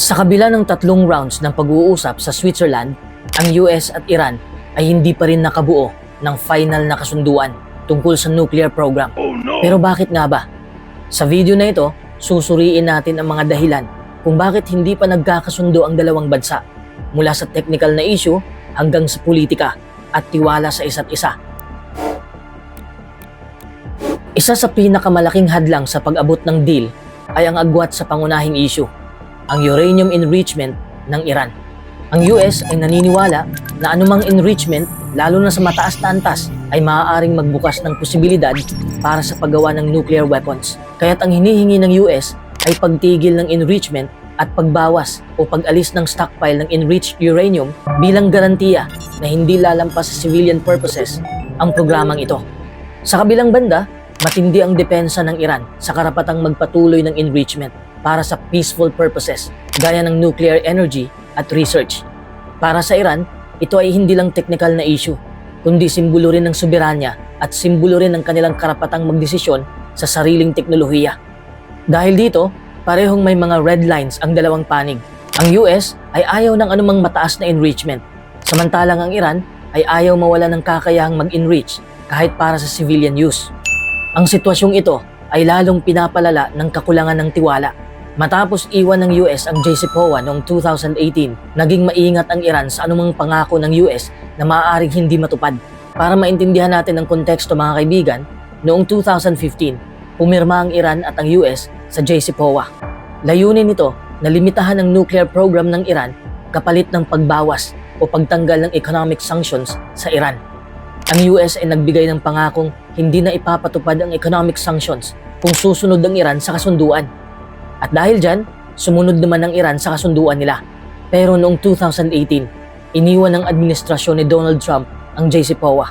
Sa kabila ng tatlong rounds ng pag-uusap sa Switzerland, ang US at Iran ay hindi pa rin nakabuo ng final na kasunduan tungkol sa nuclear program. Pero bakit nga ba? Sa video na ito, susuriin natin ang mga dahilan kung bakit hindi pa nagkakasundo ang dalawang bansa, mula sa technical na issue hanggang sa politika at tiwala sa isa't isa. Isa sa pinakamalaking hadlang sa pag-abot ng deal ay ang agwat sa pangunahing issue, ang uranium enrichment ng Iran. Ang US ay naniniwala na anumang enrichment, lalo na sa mataas na antas, ay maaaring magbukas ng posibilidad para sa paggawa ng nuclear weapons. Kaya't ang hinihingi ng US ay pagtigil ng enrichment at pagbawas o pag-alis ng stockpile ng enriched uranium bilang garantiya na hindi lalampas sa civilian purposes ang programang ito. Sa kabilang banda, matindi ang depensa ng Iran sa karapatang magpatuloy ng enrichment para sa peaceful purposes gaya ng nuclear energy at research. Para sa Iran, ito ay hindi lang technical na issue, kundi simbolo rin ng soberanya at simbolo rin ng kanilang karapatang magdesisyon sa sariling teknolohiya. Dahil dito, parehong may mga red lines ang dalawang panig. Ang US ay ayaw ng anumang mataas na enrichment, samantalang ang Iran ay ayaw mawala ng kakayahang mag-enrich kahit para sa civilian use. Ang sitwasyong ito ay lalong pinapalala ng kakulangan ng tiwala. Matapos iwan ng US ang JCPOA noong 2018, naging maingat ang Iran sa anumang pangako ng US na maaaring hindi matupad. Para maintindihan natin ang konteksto mga kaibigan, noong 2015, pumirma ang Iran at ang US sa JCPOA. Layunin nito na limitahan ang nuclear program ng Iran kapalit ng pagbawas o pagtanggal ng economic sanctions sa Iran. Ang US ay nagbigay ng pangakong hindi na ipapatupad ang economic sanctions kung susunod ang Iran sa kasunduan. At dahil dyan, sumunod naman ang Iran sa kasunduan nila. Pero noong 2018, iniwan ng administrasyon ni Donald Trump ang JCPOA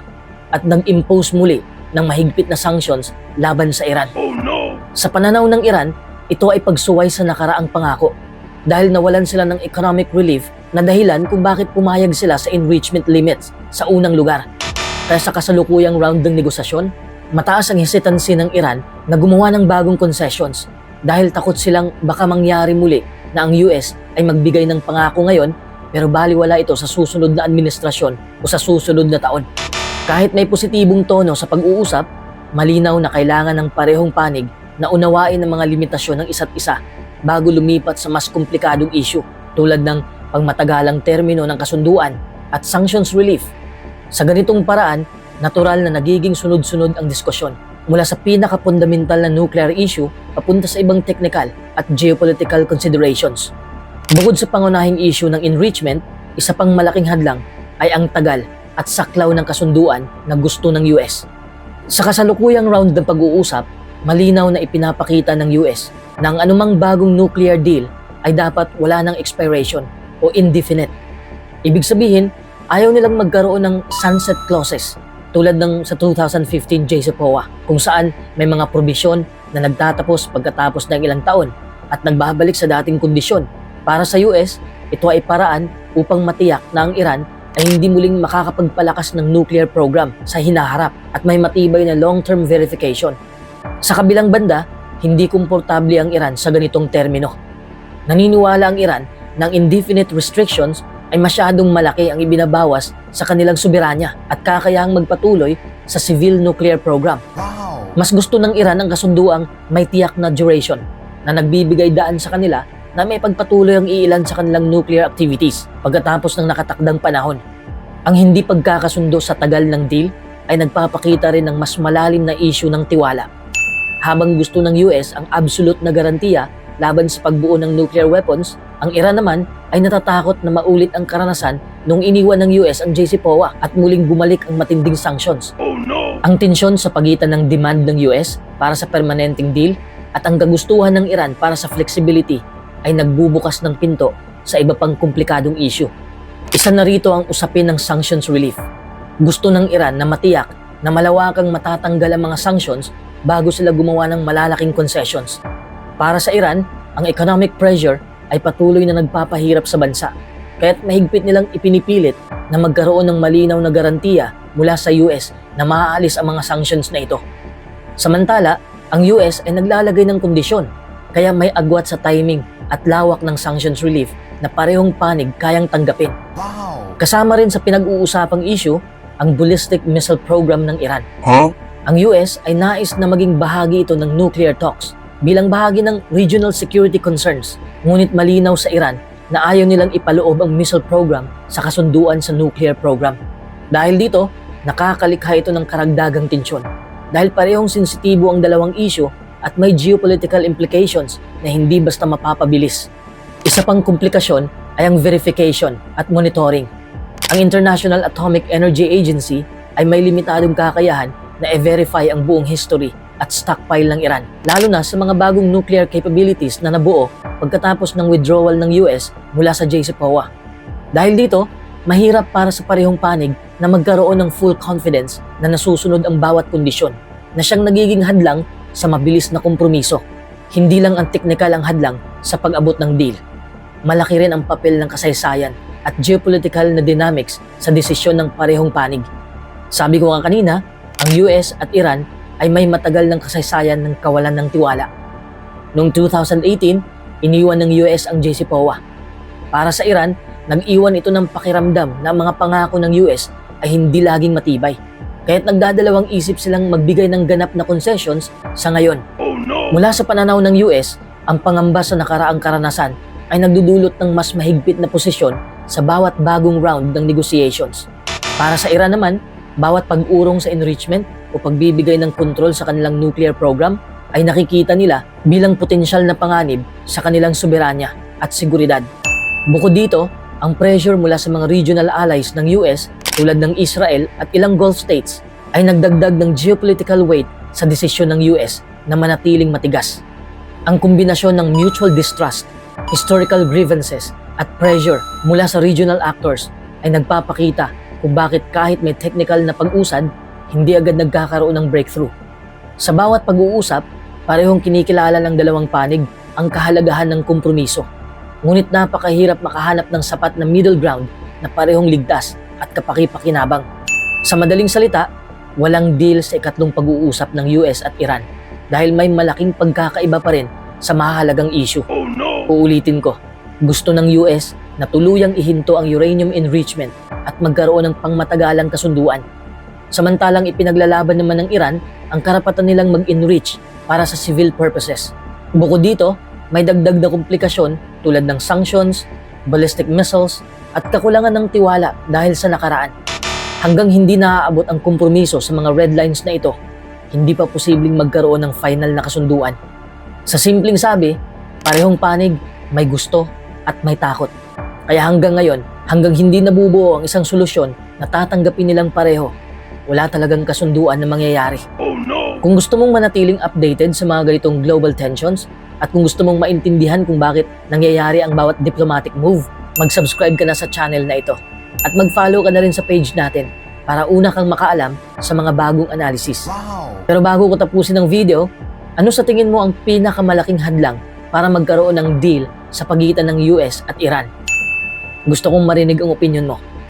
at nag-impose muli ng mahigpit na sanctions laban sa Iran. Sa pananaw ng Iran, ito ay pagsuway sa nakaraang pangako dahil nawalan sila ng economic relief na dahilan kung bakit pumayag sila sa enrichment limits sa unang lugar. Kaya sa kasalukuyang round ng negosasyon, mataas ang hesitancy ng Iran na gumawa ng bagong concessions dahil takot silang baka mangyari muli na ang US ay magbigay ng pangako ngayon pero baliwala ito sa susunod na administrasyon o sa susunod na taon. Kahit may positibong tono sa pag-uusap, malinaw na kailangan ng parehong panig na unawain ang mga limitasyon ng isa't isa bago lumipat sa mas komplikadong issue tulad ng pangmatagalang termino ng kasunduan at sanctions relief. Sa ganitong paraan, natural na nagiging sunod-sunod ang diskusyon mula sa pinaka-fundamental na nuclear issue papunta sa ibang technical at geopolitical considerations. Bukod sa pangunahing issue ng enrichment, isa pang malaking hadlang ay ang tagal at saklaw ng kasunduan na gusto ng US. Sa kasalukuyang round ng pag-uusap, malinaw na ipinapakita ng US na ang anumang bagong nuclear deal ay dapat wala ng expiration o indefinite. Ibig sabihin, ayaw nilang magkaroon ng sunset clauses tulad ng sa 2015 JCPOA kung saan may mga probisyon na nagtatapos pagkatapos ng ilang taon at nagbabalik sa dating kondisyon. Para sa US, ito ay paraan upang matiyak na ang Iran ay hindi muling makakapagpalakas ng nuclear program sa hinaharap at may matibay na long-term verification. Sa kabilang banda, hindi komportable ang Iran sa ganitong termino. Naniniwala ang Iran na ang indefinite restrictions ay masyadong malaki ang ibinabawas sa kanilang soberanya at kakayahang magpatuloy sa civil nuclear program. Mas gusto ng Iran ang kasunduang may tiyak na duration na nagbibigay daan sa kanila na may pagpatuloy ang iilan sa kanilang nuclear activities pagkatapos ng nakatakdang panahon. Ang hindi pagkakasundo sa tagal ng deal ay nagpapakita rin ng mas malalim na issue ng tiwala. Habang gusto ng US ang absolute na garantiya laban sa pagbuo ng nuclear weapons, ang Iran naman ay natatakot na maulit ang karanasan nung iniwan ng US ang JCPOA at muling bumalik ang matinding sanctions. Ang tensyon sa pagitan ng demand ng US para sa permanenteng deal at ang kagustuhan ng Iran para sa flexibility ay nagbubukas ng pinto sa iba pang komplikadong issue. Isa na rito ang usapin ng sanctions relief. Gusto ng Iran na matiyak na malawakang matatanggal ang mga sanctions bago sila gumawa ng malalaking concessions. Para sa Iran, ang economic pressure ay patuloy na nagpapahirap sa bansa, kaya't mahigpit nilang ipinipilit na magkaroon ng malinaw na garantiya mula sa US na maaalis ang mga sanctions na ito. Samantala, ang US ay naglalagay ng kondisyon, kaya may agwat sa timing at lawak ng sanctions relief na parehong panig kayang tanggapin. Wow! Kasama rin sa pinag-uusapang issue ang ballistic missile program ng Iran. Ang US ay nais na maging bahagi ito ng nuclear talks bilang bahagi ng regional security concerns. Ngunit malinaw sa Iran na ayaw nilang ipaloob ang missile program sa kasunduan sa nuclear program. Dahil dito, nakakalikha ito ng karagdagang tensyon. Dahil parehong sensitibo ang dalawang issue at may geopolitical implications na hindi basta mapapabilis. Isa pang komplikasyon ay ang verification at monitoring. Ang International Atomic Energy Agency ay may limitadong kakayahan na i-verify ang buong history at stockpile ng Iran, lalo na sa mga bagong nuclear capabilities na nabuo pagkatapos ng withdrawal ng US mula sa JCPOA. Dahil dito, mahirap para sa parehong panig na magkaroon ng full confidence na nasusunod ang bawat kondisyon na siyang nagiging hadlang sa mabilis na kompromiso. Hindi lang ang teknikal ang hadlang sa pag-abot ng deal. Malaki rin ang papel ng kasaysayan at geopolitical na dynamics sa desisyon ng parehong panig. Sabi ko nga kanina, ang US at Iran ay may matagal ng kasaysayan ng kawalan ng tiwala. Noong 2018, iniwan ng US ang JCPOA. Para sa Iran, nag-iwan ito ng pakiramdam na ang mga pangako ng US ay hindi laging matibay. Kaya't nagdadalawang isip silang magbigay ng ganap na concessions sa ngayon. Mula sa pananaw ng US, ang pangamba sa nakaraang karanasan ay nagdudulot ng mas mahigpit na posisyon sa bawat bagong round ng negotiations. Para sa Iran naman, bawat pag-urong sa enrichment o pagbibigay ng kontrol sa kanilang nuclear program ay nakikita nila bilang potensyal na panganib sa kanilang soberanya at seguridad. Bukod dito, ang pressure mula sa mga regional allies ng US tulad ng Israel at ilang Gulf states ay nagdagdag ng geopolitical weight sa desisyon ng US na manatiling matigas. Ang kombinasyon ng mutual distrust, historical grievances at pressure mula sa regional actors ay nagpapakita kung bakit kahit may technical na pag-usad, hindi agad nagkakaroon ng breakthrough. Sa bawat pag-uusap, parehong kinikilala ng dalawang panig ang kahalagahan ng kompromiso. Ngunit napakahirap makahanap ng sapat na middle ground na parehong ligtas at kapaki-pakinabang. Sa madaling salita, walang deal sa ikatlong pag-uusap ng US at Iran dahil may malaking pagkakaiba pa rin sa mahalagang issue. Uulitin ko, gusto ng US na tuluyang ihinto ang uranium enrichment at magkaroon ng pangmatagalang kasunduan. Samantalang ipinaglalaban naman ng Iran ang karapatan nilang mag-enrich para sa civil purposes. Bukod dito, may dagdag na komplikasyon tulad ng sanctions, ballistic missiles, at kakulangan ng tiwala dahil sa nakaraan. Hanggang hindi naaabot ang kompromiso sa mga red lines na ito, hindi pa posibleng magkaroon ng final na kasunduan. Sa simpleng sabi, parehong panig, may gusto at may takot. Kaya hanggang ngayon, hanggang hindi nabubuo ang isang solusyon na tatanggapin nilang pareho, wala talagang kasunduan na mangyayari. Kung gusto mong manatiling updated sa mga ganitong global tensions at kung gusto mong maintindihan kung bakit nangyayari ang bawat diplomatic move, mag-subscribe ka na sa channel na ito at mag-follow ka na rin sa page natin para una kang makaalam sa mga bagong analysis. Pero bago ko tapusin ang video, ano sa tingin mo ang pinakamalaking hadlang para magkaroon ng deal sa pagitan ng US at Iran? Gusto kong marinig ang opinion mo.